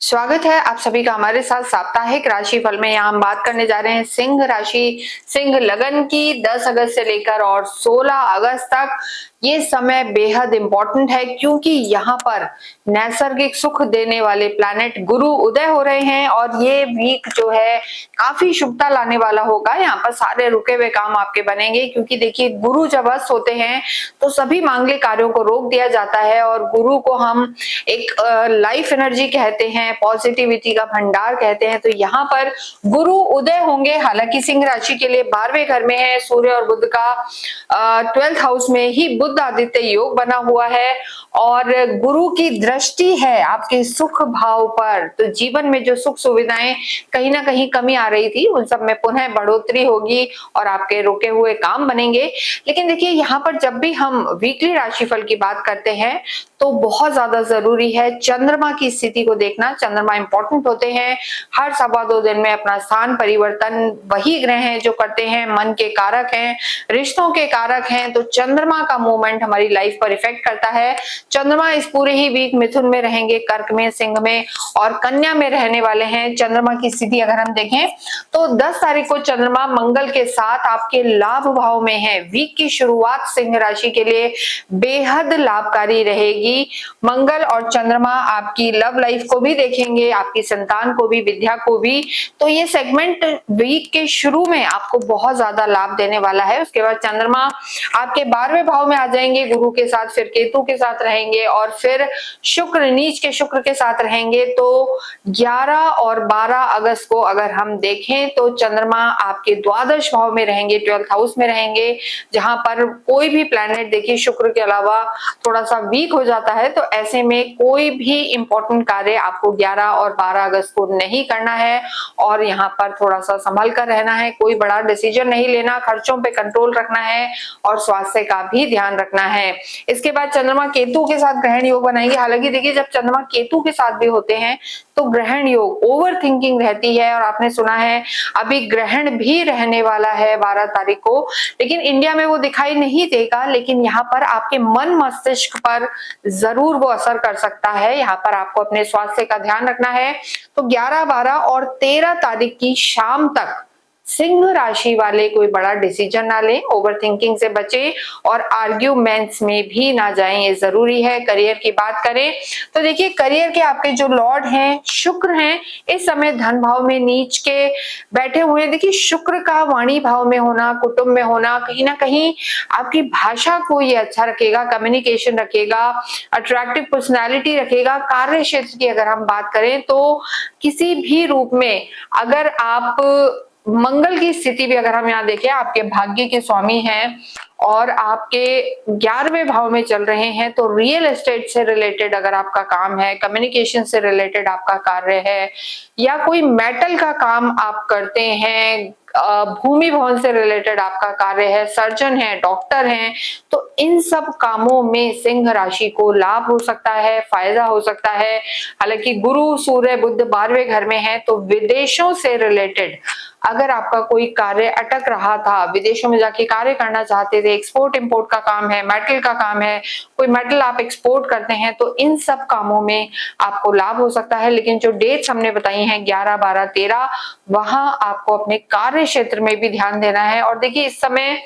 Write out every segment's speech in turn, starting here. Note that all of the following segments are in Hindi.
स्वागत है आप सभी का हमारे साथ साप्ताहिक राशिफल में। यहाँ हम बात करने जा रहे हैं सिंह राशि, सिंह लगन की 10 अगस्त से लेकर और 16 अगस्त तक। ये समय बेहद इंपॉर्टेंट है क्योंकि यहाँ पर नैसर्गिक सुख देने वाले प्लैनेट गुरु उदय हो रहे हैं और ये वीक जो है काफी शुभता लाने वाला होगा। यहाँ पर सारे रुके हुए काम आपके बनेंगे क्योंकि देखिए गुरु जब अस्त होते हैं तो सभी मांगलिक कार्यों को रोक दिया जाता है और गुरु को हम एक लाइफ एनर्जी कहते हैं, पॉजिटिविटी का भंडार कहते हैं। तो यहाँ पर गुरु उदय होंगे। हालांकि सिंह राशि के लिए 12वें घर में है, सूर्य और बुध का 12th हाउस में ही बुध आदित्य योग बना हुआ है और गुरु की दृष्टि है आपके सुख भाव पर। तो जीवन में जो सुख सुविधाएं कहीं ना कहीं कमी आ रही थी उन सब में पुनः बढ़ोतरी होगी और आपके रुके हुए काम बनेंगे। लेकिन देखिए यहाँ पर जब भी हम वीकली राशिफल की बात करते हैं तो बहुत ज्यादा जरूरी है चंद्रमा की स्थिति को देखना। चंद्रमा इंपॉर्टेंट होते हैं, हर सवा 2 दिन में अपना स्थान परिवर्तन वही ग्रह हैं जो करते हैं, मन के कारक हैं, रिश्तों के कारक हैं। तो चंद्रमा का मूवमेंट हमारी लाइफ पर इफेक्ट करता है। चंद्रमा इस पूरे ही वीक मिथुन में रहेंगे, कर्क में, सिंह में और कन्या में रहने वाले हैं। चंद्रमा की स्थिति अगर हम देखें तो 10 तारीख को चंद्रमा मंगल के साथ आपके लाभ भाव में है। वीक की शुरुआत सिंह राशि के लिए बेहद लाभकारी रहेगी। मंगल और चंद्रमा आपकी लव लाइफ को भी देखेंगे, आपकी संतान को भी, विद्या को भी। तो ये सेगमेंट वीक के शुरू में आपको बहुत ज्यादा लाभ देने वाला है। उसके बाद चंद्रमा आपके 12वें भाव में आ जाएंगे गुरु के साथ, फिर केतु के साथ रहेंगे और फिर शुक्र, नीच के शुक्र के साथ रहेंगे। तो 11 और 12 अगस्त को अगर हम देखें तो चंद्रमा आपके द्वादश भाव में रहेंगे, 12th हाउस में रहेंगे, जहां पर कोई भी प्लैनेट देखिए शुक्र के अलावा थोड़ा सा वीक हो जाता है। तो ऐसे में कोई भी इंपॉर्टेंट कार्य आपको 11 और 12 अगस्त को नहीं करना है और यहाँ पर थोड़ा सा संभल कर रहना है। कोई बड़ा डिसीजन नहीं लेना, खर्चों पे कंट्रोल रखना है और स्वास्थ्य का भी ध्यान रखना है। इसके बाद चंद्रमा केतु के साथ ग्रहण योग बनाएंगे। हालांकि देखिए जब चंद्रमा केतु के साथ भी होते हैं तो ग्रहण योग ओवर थिंकिंग रहती है और आपने सुना है अभी ग्रहण भी रहने वाला है 12 तारीख को, लेकिन इंडिया में वो दिखाई नहीं देगा, लेकिन यहाँ पर आपके मन मस्तिष्क पर जरूर वो असर कर सकता है। यहाँ पर आपको अपने स्वास्थ्य का ध्यान रखना है। तो 11, 12 और 13 तारीख की शाम तक सिंह राशि वाले कोई बड़ा डिसीजन ना लें, ओवर थिंकिंग से बचें और आर्ग्यूमेंट्स में भी ना जाएं, ये जरूरी है। करियर की बात करें तो देखिए करियर के आपके जो लॉर्ड हैं शुक्र हैं, इस समय धन भाव में नीच के बैठे हुए हैं। देखिए शुक्र का वाणी भाव में होना, कुटुंब में होना कहीं ना कहीं आपकी भाषा को ये अच्छा रखेगा, कम्युनिकेशन रखेगा, अट्रैक्टिव पर्सनैलिटी रखेगा। कार्य क्षेत्र की अगर हम बात करें तो किसी भी रूप में अगर आप मंगल की स्थिति भी अगर हम यहाँ देखें, आपके भाग्य के स्वामी हैं और आपके 11वें भाव में चल रहे हैं, तो रियल एस्टेट से रिलेटेड अगर आपका काम है, कम्युनिकेशन से रिलेटेड आपका कार्य है या कोई मेटल का काम आप करते हैं, भूमि भवन से रिलेटेड आपका कार्य है, सर्जन है, डॉक्टर हैं, तो इन सब कामों में सिंह राशि को लाभ हो सकता है, फायदा हो सकता है। हालांकि गुरु, सूर्य, बुध 12वें घर में है तो विदेशों से रिलेटेड अगर आपका कोई कार्य अटक रहा था, विदेशों में जाके कार्य करना चाहते थे, एक्सपोर्ट इंपोर्ट का काम है, मेटल का काम है, कोई मेटल आप एक्सपोर्ट करते हैं, तो इन सब कामों में आपको लाभ हो सकता है। लेकिन जो डेट्स हमने बताई हैं 11, 12, 13, वहां आपको अपने कार्य क्षेत्र में भी ध्यान देना है। और देखिए इस समय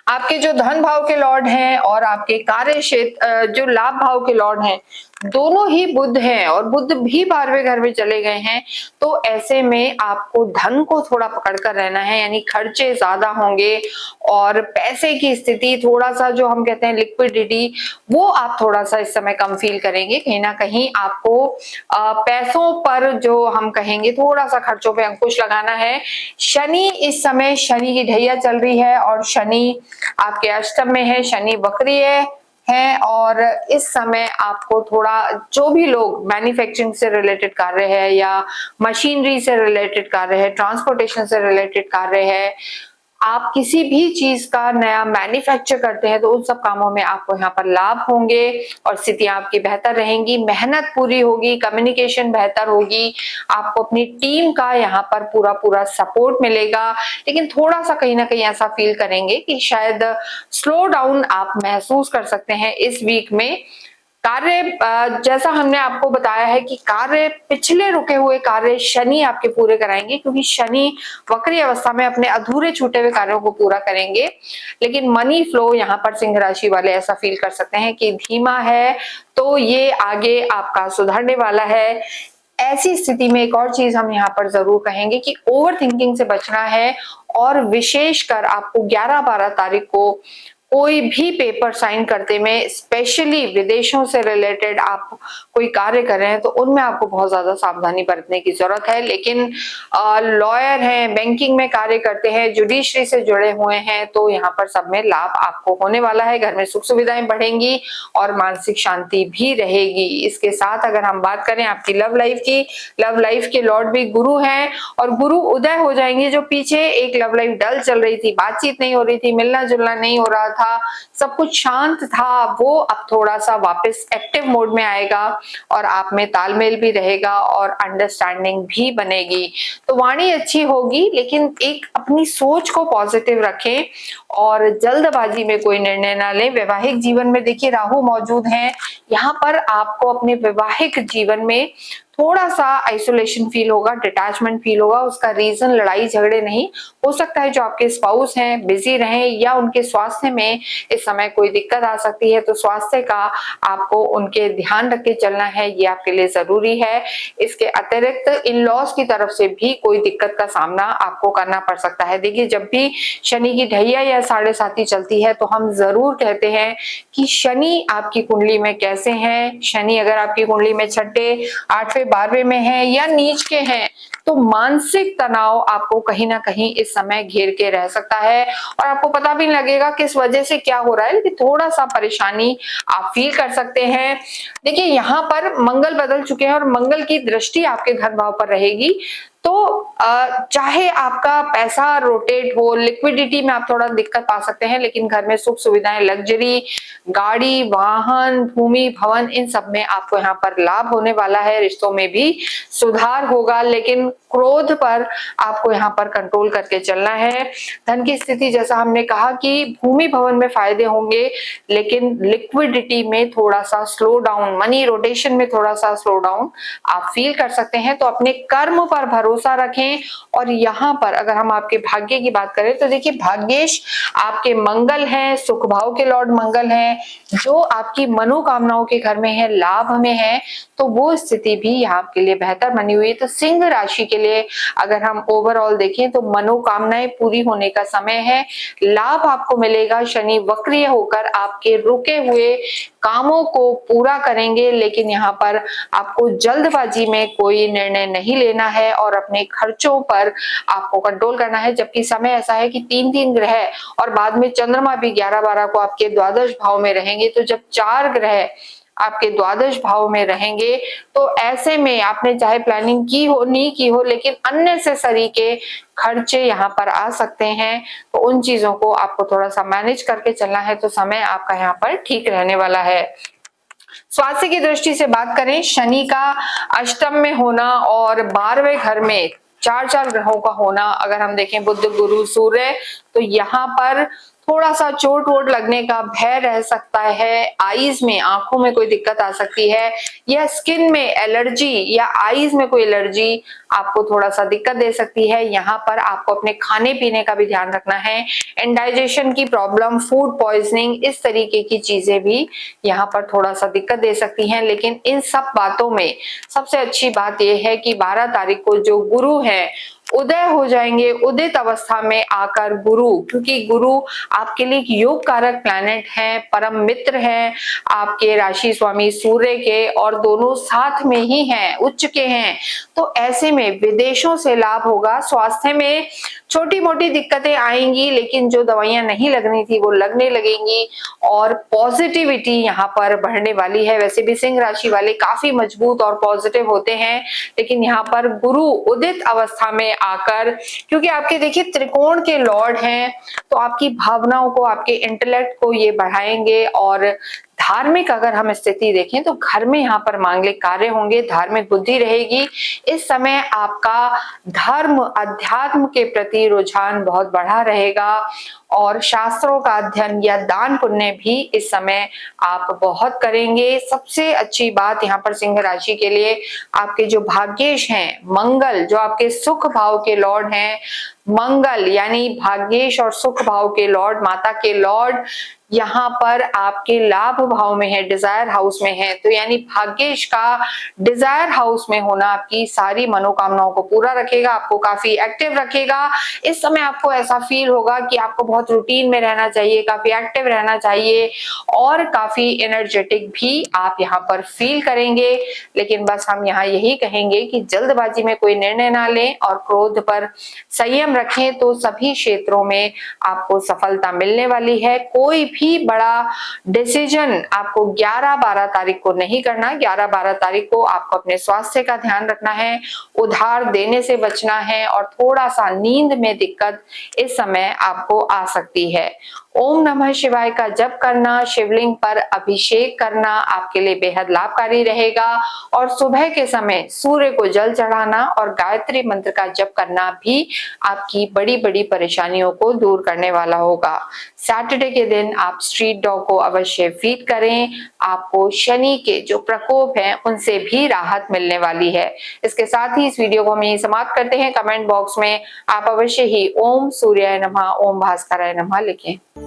आपके जो धन भाव के लॉर्ड हैं और आपके कार्य क्षेत्र जो लाभ भाव के लॉर्ड हैं दोनों ही बुध हैं और बुध भी 12वें घर में चले गए हैं। तो ऐसे में आपको धन को थोड़ा पकड़ कर रहना है, यानी खर्चे ज्यादा होंगे और पैसे की स्थिति थोड़ा सा जो हम कहते हैं लिक्विडिटी, वो आप थोड़ा सा इस समय कम फील करेंगे। कहीं ना कहीं आपको पैसों पर जो हम कहेंगे थोड़ा सा खर्चों पे अंकुश लगाना है। शनि इस समय, शनि की ढैया चल रही है और शनि आपके अष्टम में है, शनि वक्रीय है और इस समय आपको थोड़ा जो भी लोग मैन्युफैक्चरिंग से रिलेटेड कार्य है या मशीनरी से रिलेटेड कार्य है, ट्रांसपोर्टेशन से रिलेटेड कार्य है, आप किसी भी चीज का नया मैन्युफैक्चर करते हैं तो उन सब कामों में आपको यहाँ पर लाभ होंगे और स्थितियां आपकी बेहतर रहेंगी, मेहनत पूरी होगी, कम्युनिकेशन बेहतर होगी, आपको अपनी टीम का यहाँ पर पूरा पूरा सपोर्ट मिलेगा। लेकिन थोड़ा सा कहीं ना कहीं ऐसा फील करेंगे कि शायद स्लो डाउन आप महसूस कर सकते हैं इस वीक में। कार्य जैसा हमने आपको बताया है कि कार्य पिछले रुके हुए कार्य शनि आपके पूरे कराएंगे, क्योंकि शनि वक्री अवस्था में अपने अधूरे छूटे हुए कार्यों को पूरा करेंगे। लेकिन मनी फ्लो यहाँ पर सिंह राशि वाले ऐसा फील कर सकते हैं कि धीमा है, तो ये आगे आपका सुधरने वाला है। ऐसी स्थिति में एक और चीज हम यहाँ पर जरूर कहेंगे कि ओवर थिंकिंग से बचना है, और विशेषकर आपको 11-12 तारीख को कोई भी पेपर साइन करते में, स्पेशली विदेशों से रिलेटेड आप कोई कार्य कर रहे हैं, तो उनमें आपको बहुत ज्यादा सावधानी बरतने की जरूरत है। लेकिन लॉयर हैं, बैंकिंग में कार्य करते हैं, जुडिशरी से जुड़े हुए हैं, तो यहाँ पर सब में लाभ आपको होने वाला है। घर में सुख सुविधाएं बढ़ेंगी और मानसिक शांति भी रहेगी। इसके साथ अगर हम बात करें आपकी लव लाइफ की, लव लाइफ के लॉर्ड भी गुरु हैं, और गुरु उदय हो जाएंगे। जो पीछे एक लव लाइफ डल चल रही थी, बातचीत नहीं हो रही थी, मिलना जुलना नहीं हो रहा था, सब कुछ शांत था, वो अब थोड़ा सा वापस एक्टिव मोड में आएगा, और आप में तालमेल भी रहेगा और अंडरस्टैंडिंग भी बनेगी। तो वाणी अच्छी होगी, लेकिन एक अपनी सोच को पॉजिटिव रखें और जल्दबाजी में कोई निर्णय ना लें। वैवाहिक जीवन में देखिए राहु मौजूद हैं, यहाँ पर आपको अपने वैवाहिक जीवन में थोड़ा सा आइसोलेशन फील होगा, डिटैचमेंट फील होगा। उसका रीजन लड़ाई झगड़े नहीं हो सकता है, जो आपके स्पाउस हैं बिजी रहें, या उनके स्वास्थ्य में इस समय कोई दिक्कत आ सकती है, तो स्वास्थ्य का आपको उनके ध्यान रख के चलना है, ये आपके लिए जरूरी है। इसके अतिरिक्त इन लॉज की तरफ से भी कोई दिक्कत का सामना आपको करना पड़ सकता है। देखिए, जब भी शनि की ढैया या 7.5 चलती है, तो हम जरूर कहते हैं कि शनि आपकी कुंडली में कैसे हैं। शनि अगर आपकी कुंडली में 6, 8, 12 में है या नीच के हैं, तो मानसिक तनाव आपको कहीं ना कहीं इस समय घेर के रह सकता है, और आपको पता भी नहीं लगेगा किस वजह से क्या हो रहा है, लेकिन थोड़ा सा परेशानी आप फील कर सकते हैं। देखिए, यहाँ पर मंगल बदल चुके हैं और मंगल की दृष्टि आपके घर भाव पर रहेगी, तो चाहे आपका पैसा रोटेट हो, लिक्विडिटी में आप थोड़ा दिक्कत पा सकते हैं, लेकिन घर में सुख सुविधाएं, लग्जरी, गाड़ी, वाहन, भूमि, भवन, इन सब में आपको यहाँ पर लाभ होने वाला है। रिश्तों में भी सुधार होगा, लेकिन क्रोध पर आपको यहाँ पर कंट्रोल करके चलना है। धन की स्थिति जैसा हमने कहा कि भूमि भवन में फायदे होंगे, लेकिन लिक्विडिटी में थोड़ा सा स्लो डाउन, मनी रोटेशन में थोड़ा सा स्लो डाउन आप फील कर सकते हैं। तो अपने कर्म पर भरोसा रखें। और यहाँ पर अगर हम आपके भाग्य की बात करें, तो देखिए भाग्येश आपके मंगल हैं, सुख भाव के लॉर्ड मंगल हैं, जो आपकी मनोकामनाओं के घर में है, लाभ में है, तो वो स्थिति भी यहाँ आपके लिए बेहतर बनी हुई है। तो सिंह राशि के लिए अगर हम ओवरऑल देखें, तो मनोकामनाएं पूरी होने का समय है, लाभ आपको मिलेगा। शनि वक्रीय होकर आपके रुके हुए कामों को पूरा करेंगे, लेकिन यहाँ पर आपको जल्दबाजी में कोई निर्णय नहीं लेना है और अपने खर्चों पर आपको कंट्रोल करना है। जबकि समय ऐसा है कि 3 ग्रह और बाद में चंद्रमा भी 11-12 को आपके द्वादश भाव में रहेंगे, तो जब 4 ग्रह आपके द्वादश भाव में रहेंगे, तो ऐसे में आपने चाहे प्लानिंग की हो नहीं की हो, लेकिन अननेसेसरी के खर्चे यहाँ पर आ सकते हैं। तो उन चीजों को आपको थोड़ा सा मैनेज करके चलना है, तो समय आपका यहाँ पर ठीक रहने वाला है। स्वास्थ्य की दृष्टि से बात करें, शनि का अष्टम में होना और 12वें घर में 4 ग्रहों का होना, अगर हम देखें बुध, गुरु, सूर्य, तो यहाँ पर थोड़ा सा चोट वोट लगने का भय रह सकता है। आईज में, आंखों में कोई दिक्कत आ सकती है, या स्किन में एलर्जी या आईज में कोई एलर्जी आपको थोड़ा सा दिक्कत दे सकती है। यहाँ पर आपको अपने खाने पीने का भी ध्यान रखना है। इंडाइजेशन की प्रॉब्लम, फूड पॉइजनिंग, इस तरीके की चीजें भी यहाँ पर थोड़ा सा दिक्कत दे सकती हैं। लेकिन इन सब बातों में सबसे अच्छी बात यह है कि 12 तारीख को जो गुरु है उदय हो जाएंगे। उदित अवस्था में आकर गुरु, क्योंकि गुरु आपके लिए योग कारक प्लैनेट हैं, परम मित्र हैं आपके राशि स्वामी सूर्य के, और दोनों साथ में ही हैं, उच्च के हैं, तो ऐसे में विदेशों से लाभ होगा। स्वास्थ्य में छोटी मोटी दिक्कतें आएंगी, लेकिन जो दवाइयां नहीं लगनी थी वो लगने लगेंगी, और पॉजिटिविटी यहाँ पर बढ़ने वाली है। वैसे भी सिंह राशि वाले काफी मजबूत और पॉजिटिव होते हैं, लेकिन यहाँ पर गुरु उदित अवस्था में आकर, क्योंकि आपके देखिए त्रिकोण के लॉर्ड हैं, तो आपकी भावनाओं को, आपके इंटेलेक्ट को ये बढ़ाएंगे, और धार्मिक अगर हम स्थिति देखें तो घर में यहाँ पर मांगलिक कार्य होंगे, धार्मिक बुद्धि रहेगी। इस समय आपका धर्म अध्यात्म के प्रति रुझान बहुत बढ़ा रहेगा और शास्त्रों का अध्ययन या दान पुण्य भी इस समय आप बहुत करेंगे। सबसे अच्छी बात यहाँ पर सिंह राशि के लिए आपके जो भाग्येश हैं, मंगल जो आपके सुख भाव के लॉर्ड हैं, मंगल यानी भाग्येश और सुख भाव के लॉर्ड, माता के लॉर्ड यहाँ पर आपके लाभ भाव में है, डिजायर हाउस में है। तो यानी भाग्येश का डिजायर हाउस में होना आपकी सारी मनोकामनाओं को पूरा रखेगा, आपको काफी एक्टिव रखेगा। इस समय आपको ऐसा फील होगा कि आपको बहुत रूटीन में रहना चाहिए, काफी एक्टिव रहना चाहिए और काफी एनर्जेटिक भी आप यहाँ पर फील करेंगे। लेकिन बस हम यहाँ यही कहेंगे कि जल्दबाजी में कोई निर्णय ना लें और क्रोध पर संयम रखें, तो सभी क्षेत्रों में आपको सफलता मिलने वाली है। कोई भी बड़ा डिसीजन आपको 11-12 तारीख को नहीं करना। 11-12 तारीख को आपको अपने स्वास्थ्य का ध्यान रखना है, उधार देने से बचना है और थोड़ा सा नींद में दिक्कत इस समय आपको आ सकती है। ओम नमः शिवाय का जप करना, शिवलिंग पर अभिषेक करना आपके लिए बेहद लाभकारी रहेगा और सुबह के समय सूर्य को जल चढ़ाना और गायत्री मंत्र का जप करना भी आपकी बड़ी बड़ी परेशानियों को दूर करने वाला होगा। सैटरडे के दिन आप स्ट्रीट डॉग को अवश्य फीड करें, आपको शनि के जो प्रकोप हैं उनसे भी राहत मिलने वाली है। इसके साथ ही इस वीडियो को हम यही समाप्त करते हैं। कमेंट बॉक्स में आप अवश्य ही ओम सूर्याय नमः, ओम भास्कराय नमः लिखें।